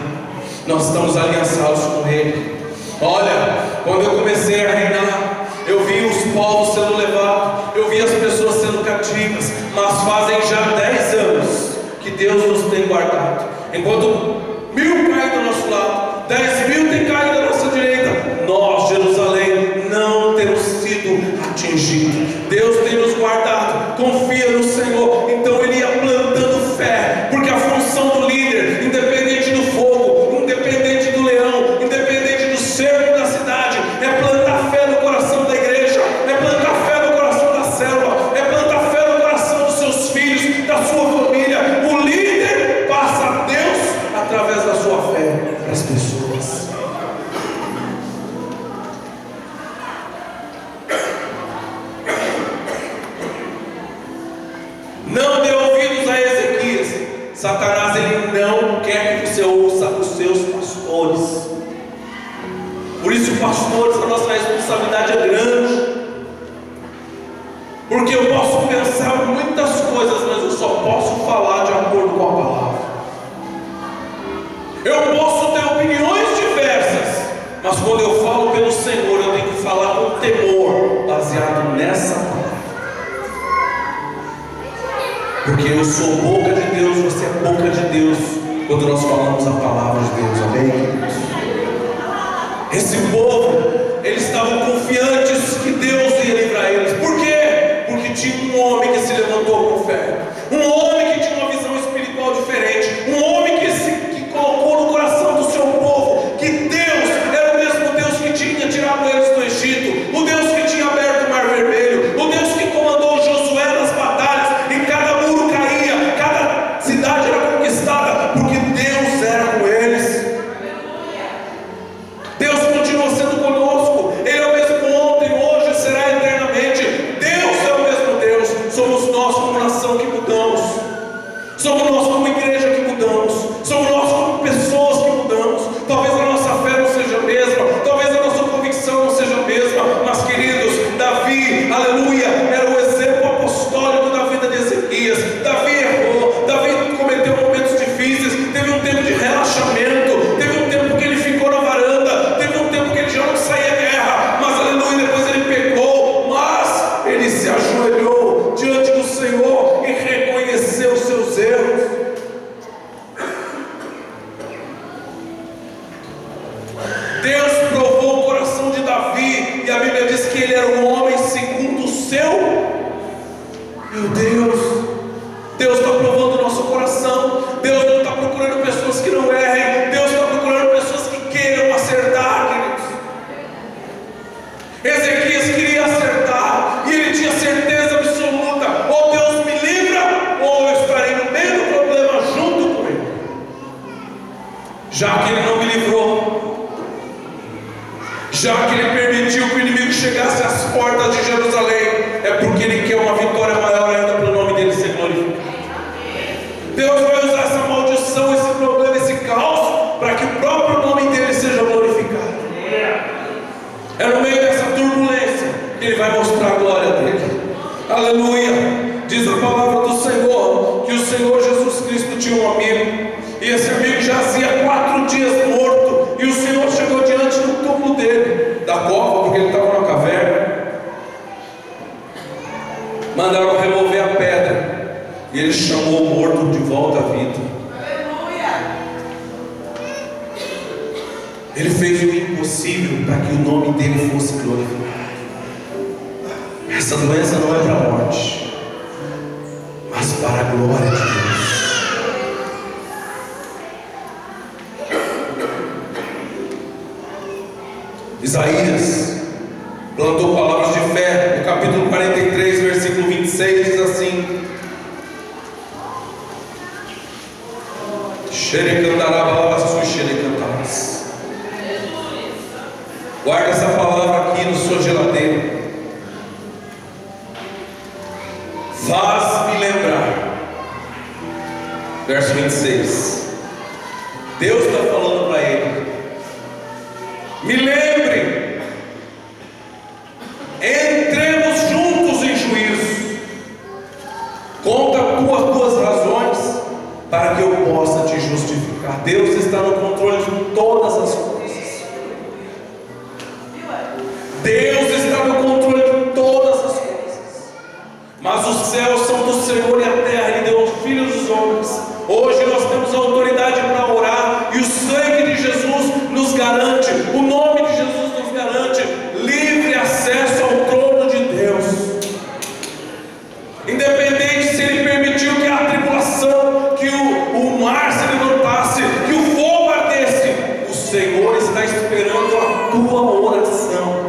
Nós estamos aliançados com Ele. Olha, quando eu comecei a reinar, eu vi os povos sendo levados, eu vi as pessoas sendo cativas, mas fazem já 10 anos que Deus nos tem guardado. Enquanto 1000 caem do nosso lado, 10.000 têm caído da nossa direita, nós, Jerusalém, não temos sido atingidos. Deus tem nos guardado. Confia no Senhor. Então ele ia plantando fé, porque a função do líder, independente do fogo, independente do leão, independente do cerco da cidade, é plantar fé no coração da igreja, é plantar fé no coração da célula, é plantar fé no coração dos seus filhos, da sua família. O líder passa a Deus através da sua fé para as pessoas. Não dê ouvidos a Ezequias. Satanás, ele não quer que você ouça os seus pastores. Por isso, pastores, a nossa responsabilidade é grande, porque eu posso pensar muitas coisas, mas eu só posso falar de acordo com a palavra. Eu posso ter opiniões diversas, mas quando eu falo pelo Senhor, eu tenho que falar com temor, baseado nessa palavra. Porque eu sou boca de Deus, você é boca de Deus, quando nós falamos a palavra de Deus, amém? Esse povo, eles estavam confiantes que Deus ia livrar eles. Por quê? Porque tinha um homem que se levantou com fé, um homem que tinha uma visão espiritual diferente, um homem que colocou porque Deus era com eles. Deus continua sendo conosco. Ele é o mesmo ontem, hoje, será eternamente. Deus é o mesmo Deus. Somos nós como nação que mudamos. Somos nós como igreja que mudamos. Somos nós como pessoas que mudamos. Talvez a nossa fé não seja a mesma, talvez a nossa convicção não seja a mesma, mas queridos, Davi, aleluia, era o exemplo apostólico da vida de Ezequias. Davi errou, Davi cometeu momentos difíceis, teve um tempo de relaxamento, teve um tempo que ele ficou na varanda, teve um tempo que ele já não saía guerra, mas aleluia, depois ele pecou, mas ele se ajoelhou diante do Senhor e reconheceu os seus erros. Deus provou o coração de Davi, e a Bíblia diz que ele era um homem segundo o seu. Meu Deus está provando o nosso coração. Deus não está procurando pessoas que não errem, Deus está procurando pessoas que queiram acertar, queridos. Ezequias queria acertar, e ele tinha certeza absoluta: ou Deus me livra, ou eu estarei no meio do problema junto com ele. Já que ele não me livrou, já que ele permitiu que o inimigo chegasse às portas de Jerusalém, é porque ele quer uma vitória maior ainda para o nome dele ser glorificado. Deus vai usar essa maldição, esse problema, esse caos, para que o próprio nome dele seja glorificado. É no meio dessa turbulência que ele vai mostrar a glória dele. Aleluia. Diz a palavra do Senhor que o Senhor Jesus Cristo tinha um amigo, e esse amigo jazia 4 dias morto, e o Senhor chegou diante do túmulo dele, da cova, porque ele estava numa caverna. Mandaram remover a pedra, e ele chamou o morto de volta à vida. Ele fez o impossível para que o nome dele fosse glorificado. Essa doença não é para a morte, mas para a glória de Deus. Isaías plantou palavras de fé. No capítulo 43, versículo 26, diz assim: guarda essa palavra aqui na sua geladeira. Faz-me lembrar. Verso 26. Deus está falando para ele: me lembre, entremos juntos em juízo, conta as tuas razões, para que eu possa te justificar. Deus está no controle de todas as coisas. Deus está no controle de todas as coisas. Mas os céus são do Senhor e a terra Ele deu aos filhos dos homens. Hoje nós temos autoridade para orar, e o sangue de Jesus nos garante, o nome de Jesus nos garante livre acesso ao trono de Deus. Independente se Ele permitiu que a tribulação, que o mar se levantasse, que o fogo ardesse, o Senhor está esperando a tua oração.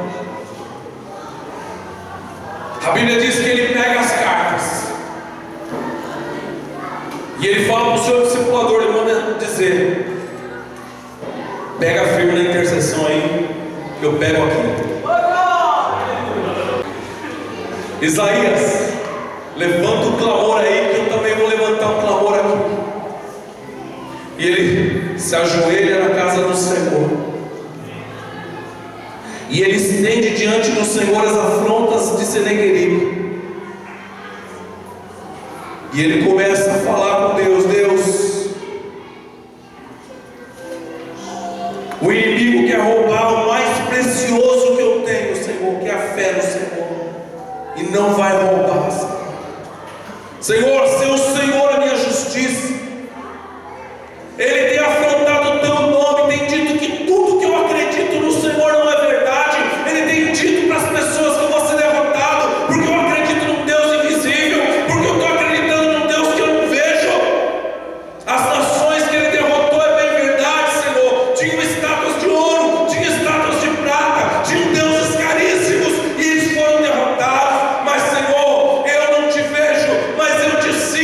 A Bíblia diz que Ele pega as cartas e Ele fala para o seu discipulador, Ele manda dizer: pega firme na intercessão aí, que eu pego aqui. Isaías, levanta o clamor aí, que eu também vou levantar um clamor aqui. E ele se ajoelha na casa do Senhor, e ele estende diante do Senhor as afrontas de Senequeribe. E ele começa a falar com Deus: Deus, o inimigo quer roubar o mais precioso que eu tenho, Senhor, que é a fé no Senhor, e não vai roubar, Senhor. Senhor, seu Senhor é a minha justiça. Ele tem afrontado o teu nome, tem dito que tudo que eu acredito no Senhor não é verdade. Ele tem dito para as pessoas que eu vou ser derrotado, porque eu acredito num Deus invisível, porque eu estou acreditando num Deus que eu não vejo. As nações que ele derrotou, é bem verdade, Senhor, tinham estátuas de ouro, tinham estátuas de prata, tinham deuses caríssimos, e eles foram derrotados. Mas Senhor, eu não te vejo, mas eu te sinto.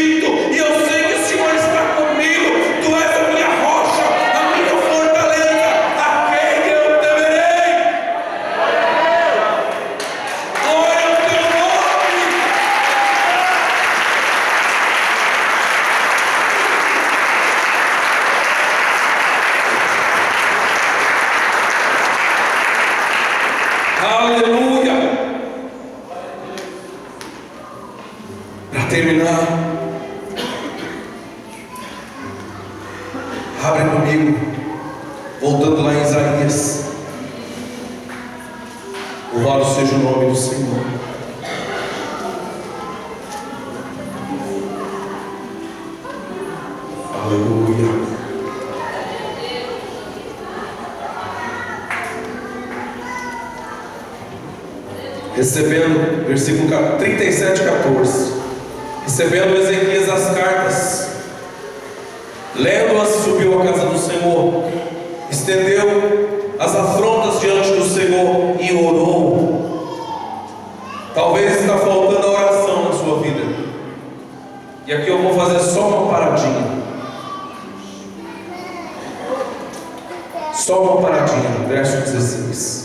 terminar, abre comigo, voltando lá em Isaías. Louvado seja o nome do Senhor. Aleluia. Recebendo, versículo 37, 14. Recebendo Ezequias as cartas, lendo-as, subiu à casa do Senhor, estendeu as afrontas diante do Senhor e orou. Talvez está faltando a oração na sua vida, e aqui eu vou fazer só uma paradinha. Só uma paradinha, verso 16.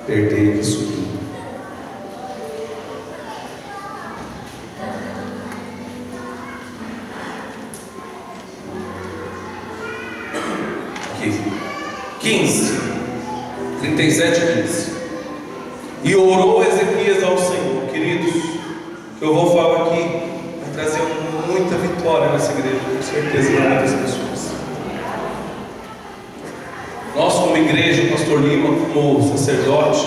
Perder aqui subiu. Aqui. 15. 37, 15. E orou Ezequias ao Senhor. Queridos, o que eu vou falar aqui vai trazer muita vitória nessa igreja, com certeza, para muitas pessoas. Nós, como igreja, o pastor Lima, como sacerdote,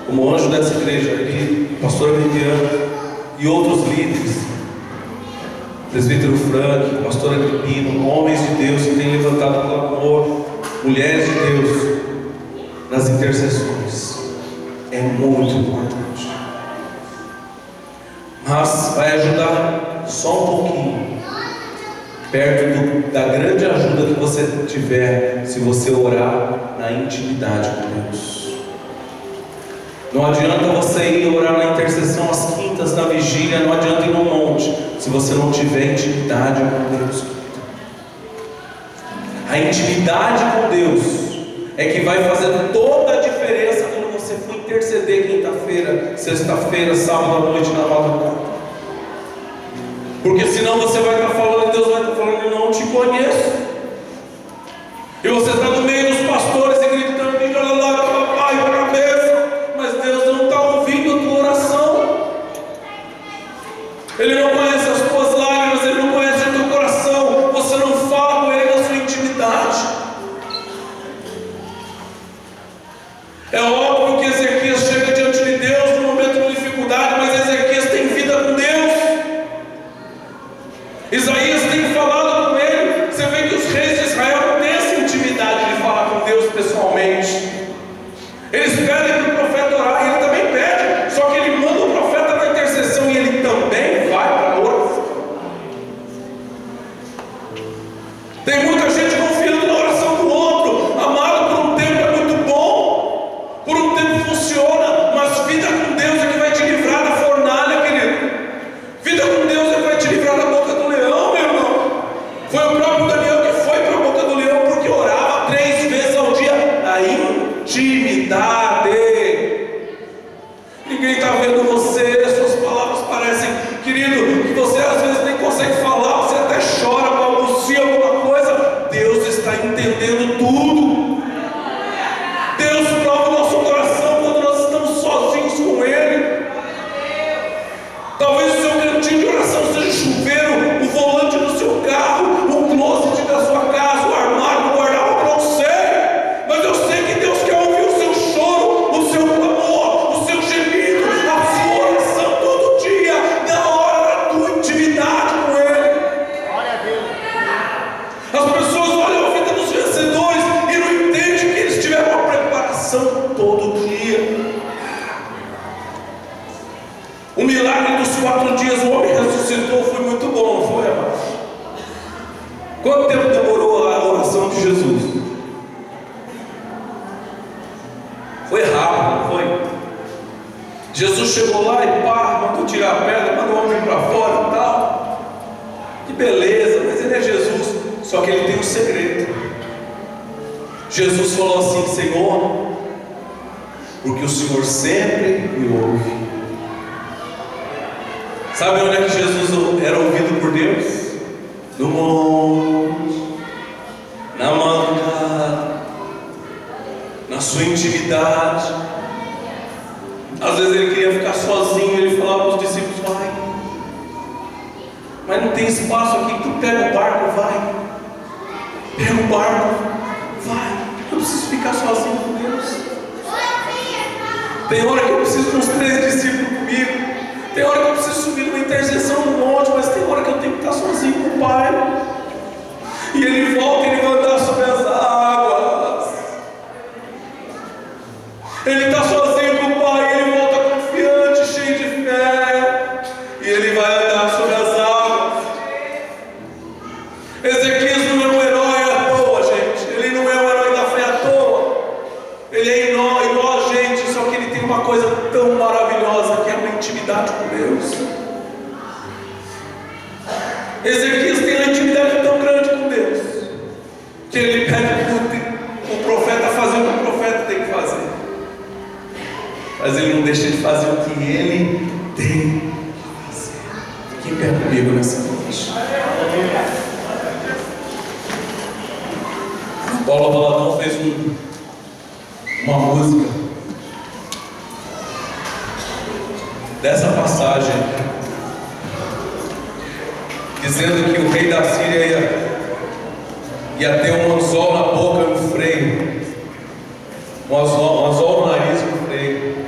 como anjo dessa igreja aqui, pastor Viviane e outros líderes, presbítero Frank, pastor Agripino, homens de Deus que têm levantado clamor, mulheres de Deus nas intercessões, é muito importante. Mas vai ajudar só um pouquinho, perto da grande ajuda que você tiver se você orar na intimidade com Deus. Não adianta você ir orar na intercessão às quintas, na vigília, não adianta ir no monte se você não tiver intimidade com Deus. A intimidade com Deus é que vai fazer toda a diferença quando você for interceder quinta-feira, sexta-feira, sábado à noite, na madrugada. Porque senão você vai estar falando e Deus vai estar falando: eu não te conheço. E você está no meio dos pastores e gritando, e papai, para a cabeça, mas Deus não está ouvindo a tua oração. Ele não conhece as tuas lágrimas, Ele não conhece o teu coração. Você não fala com Ele na sua intimidade. É óbvio que Ezequias chega diante de Deus no momento de dificuldade, mas Ezequias tem vida com Deus. Isaías tem falado com ele. Você vê que os reis de Israel não têm essa intimidade de falar com Deus pessoalmente. Eles pedem para o profeta orar, e ele também pede, só que ele manda o profeta na intercessão e ele também vai para a oração. Tem muita gente confiando na oração do outro. Amado, por um tempo é muito bom, por um tempo funciona, mas vida com Deus é que vai te livrar da fornalha, querido. Vida com Deus é que vai te livrar da boca do leão, meu irmão. Foi o próprio Daniel que foi para a boca do leão porque orava 3 vezes ao dia na intimidade. Ninguém está vendo você, suas palavras parecem, querido, que você às vezes nem consegue falar, você até chora, balbucia alguma coisa. Deus está entendendo tudo. Deus prova o nosso coração quando nós estamos sozinhos com Ele. Talvez o seu cantinho de oração seja o chuveiro, o volante do seu carro, o closet da sua casa, o armário, o guarda-roupa, não sei. Mas eu sei que Deus quer ouvir o seu choro, o seu clamor, o seu gemido, a sua oração todo dia, na hora da tua intimidade com Ele. Glória a Deus. As pessoas olham a vida dos vencedores e não entendem que eles tiveram uma preparação todo dia. O milagre dos 4 dias, o homem ressuscitou, foi muito bom, não foi, amado? Quanto tempo demorou a oração de Jesus? Foi rápido, não foi? Jesus chegou lá e pá, mandou tirar a pedra, mandou o homem para fora e tal. Que beleza, mas ele é Jesus. Só que ele tem um segredo. Jesus falou assim: Senhor, porque o Senhor sempre me ouve. Sabe onde é que Jesus era ouvido por Deus? No monte, na madrugada, sua intimidade. Às vezes ele queria ficar sozinho, ele falava para os discípulos: vai, mas não tem espaço aqui, tu pega o barco, vai, pega o barco, vai, eu preciso ficar sozinho com Deus. Tem hora que eu preciso de uns 3 discípulos comigo, tem hora que eu preciso subir numa intercessão no monte, mas tem hora que eu tenho que estar sozinho com o Pai. E ele volta e ele vai andar sobre as águas. Ele está sozinho com o Pai, ele volta confiante, cheio de fé, e ele vai andar sobre as águas. Ezequias não é um herói à toa, gente. Ele não é um herói da fé à toa. Ele é igual a gente, só que ele tem uma coisa tão maravilhosa, que é uma intimidade com Deus. Ezequias tem uma intimidade tão grande com Deus, que ele pede o profeta fazer o que o profeta tem que fazer, mas ele não deixa de fazer o que ele tem que fazer. Quem quer comigo nessa noite? Paulo Baladão fez uma música dessa passagem, dizendo que o rei da Síria ia ter um anzol na boca e um freio, um anzol no nariz e um freio.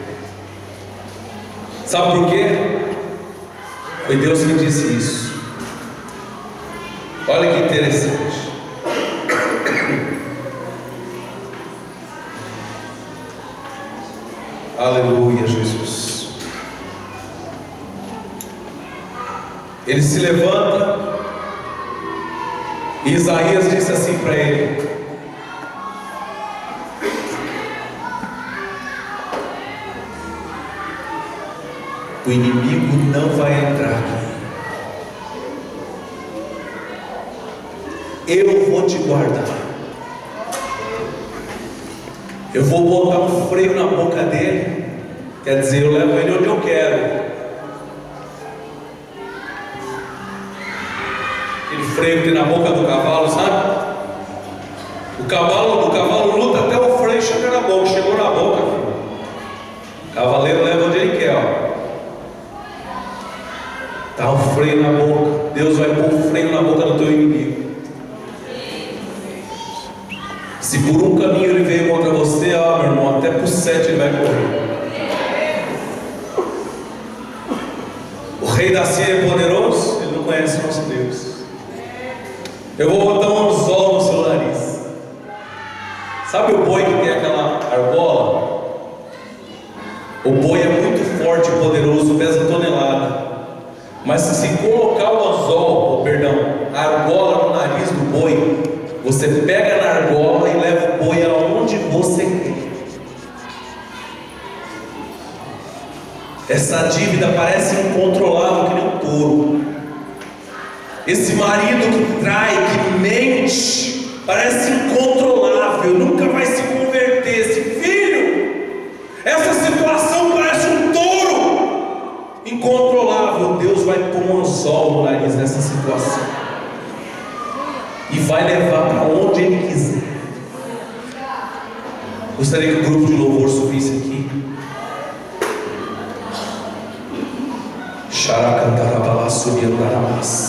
Sabe por quê? Foi Deus que disse isso. Olha que interessante. Aleluia, Jesus. Ele se levanta e Isaías disse assim para ele: o inimigo não vai entrar aqui. Eu vou te guardar. Eu vou botar um freio na boca dele. Quer dizer, eu levo ele onde eu quero. Aquele freio que tem na boca do cavalo, sabe? O cavalo luta até o freio chegar na boca. Chegou na boca, filho. O cavaleiro leva onde ele quer, ó. Dá um freio na boca. Deus vai pôr um freio na boca do teu inimigo. Se por um caminho ele veio contra você, ó, meu irmão, até por 7 ele vai correr. O rei da Síria é poderoso, ele não conhece o nosso Deus. Eu vou botar um anzol no seu nariz. Sabe o boi que tem aquela argola? O boi é muito forte e poderoso, pesa tonelada. Mas se colocar o anzol, a argola no nariz do boi, você pega na argola e leva o boi aonde você quer. Essa dívida parece incontrolável, que nem um touro. Esse marido que trai, que mente, parece incontrolável, nunca vai se converter. Esse filho, essa situação parece um touro incontrolável. Deus vai pôr um anzol no nariz nessa situação e vai levar para onde Ele quiser. Gostaria que o grupo de louvor subisse aqui. Xaracantarabala subiandarabás.